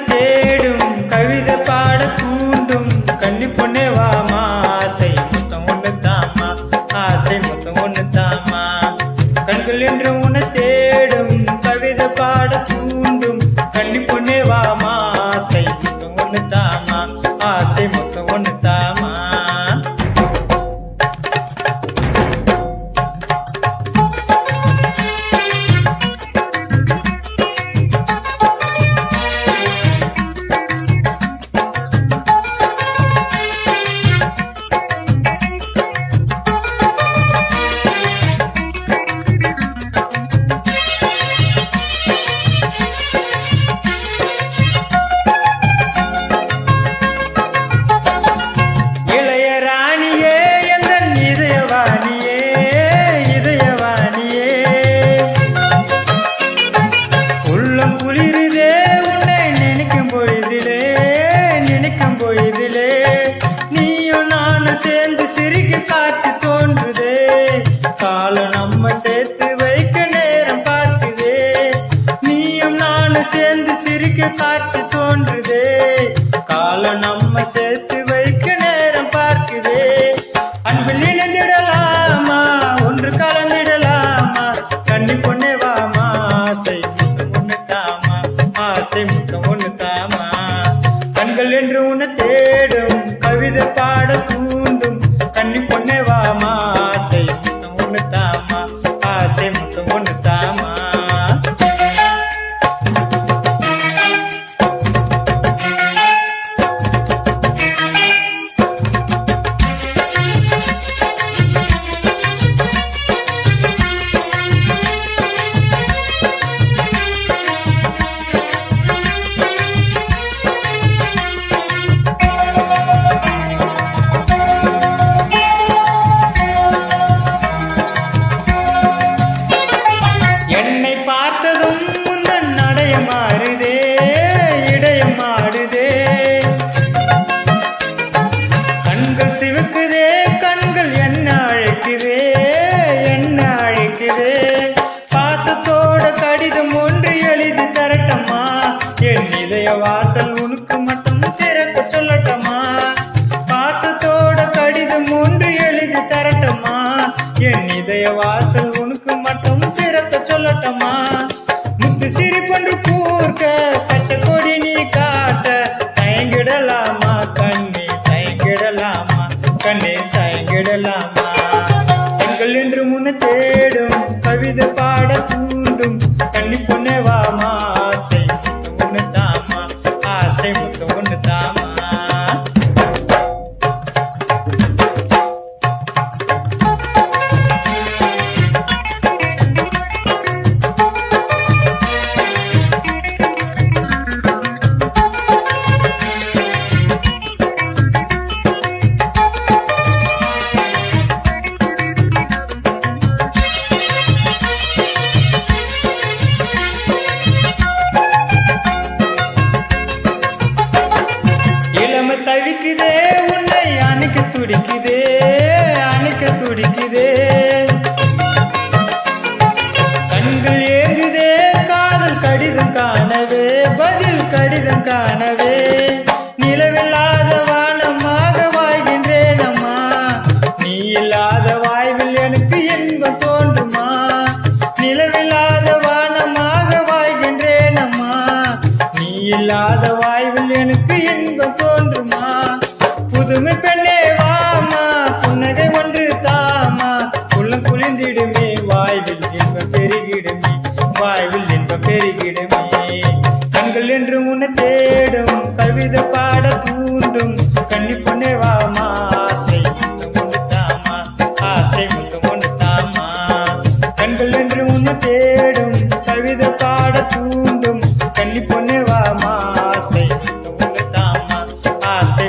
தேடும் கவிதை பாட தூண்டும் கன்னி பொண்ணே வாமா ஆசை முத்தம் ஒண்ணு தாமா ஆசை முத்தம் ஒண்ணு தாமா கண்கள் என்று உன்னை தேடும் கவிதை பாட தூண்டும் கன்னி பொண்ணே வாமா ஆசை முத்தம் ஒண்ணு தாமா ஆசை முத்தம் ஒண்ணு தாமா சேர்ந்து சிரிக்க காட்சி தோன்றுதே காலம் நம்ம சேர்த்து வைக்க நேரம் பார்க்குதே நீயும் நானும் சேர்ந்து சிரிக்க காட்சி தோன்றுதே காலம் நம்ம சேர்த்து வைக்க நேரம் பார்க்குதே அன்பில் இணைந்திடலாமா ஒன்று கலந்திடலாமா கன்னி பொண்ணே வாமா ஆசை முத்தம் ஒண்ணு தாமா ஆசை முத்தம் ஒண்ணு தாமா கண்கள் என்று உன்னை தேடும் கவிதை பாட தூண்டும் கன்னி பொண்ணே வாமா ஆசை முத்தம் ஒண்ணு தாமா ஆசை முத்தம் ஒண்ணு தாமா பார்த்ததும் முந்தன் நடைய மாறுதே இடையம் மாடுதே கண்கள் சிவக்குதே கண்கள் என்ன அழைக்குதே என்ன அழைக்குதே பாசத்தோட கடிதம் ஒன்று எழுதி தரட்டமா என் இதய வாசல் உனக்கு மட்டும் திறக்க சொல்லட்டமா பாசத்தோட கடிதம் ஒன்று எழுதி தரட்டமா என் இதய வாசல் உனக்கு மட்டும் திறக்க சொல்லட்டமா முத்து சிரிப்பொன்று கூர்க்க பச்சை கொடி நீ காட்ட தயங்கிடலாமா கண்ணே தயங்கிடலாமா கண்ணே தயங்கிடலாமா கண்கள் என்று முன்ன தேடும் கவிதை பாட தூண்டும் கன்னி பொண்ணே வாமா ஆசை முத்தம் ஒண்ணு தாமா ஆசை முத்தம் ஒண்ணு தாமா தவிக்குதே உன்னை அணைக்க துடிக்குதே அணைக்க துடிக்குதே கண்கள் ஏங்குதே காதல் கடிதம் காணவே பதில் கடிதம் காணவே நிலவில்லாத வானமாக வாழ்கின்றேன் அம்மா நீ இல்லாத வாய்வில் எனக்கு இன்பம் தோன்றுமா நிலவில்லாத வானமாக வாழ்கின்றேன் அம்மா நீ இல்லாத வாய்வில் எனக்கு இன்பம் தோன்றுமா புதுமை பெண்ணே வாமா புன்னகை ஒன்று தாமா உள்ளம் குளிர்ந்திடுமே வாய்வில் இன்பம் பெருகிடுமே வாய்வில் இன்பம் பெருகிடுமே கண்கள் என்று உன்னை தேடும் கவிதை பாட தூண்டும் கன்னி பொண்ணே வாமா ஆசை முத்தம் ஒண்ணு தாமா ஆசை முத்தம் ஒண்ணு தாமா கண்கள் என்று உன்னை தேடும் கவிதை பாட தூண்டும் கன்னி பொண்ணே வாமா ஆசை முத்தம் ஒண்ணு தாமா ஆசை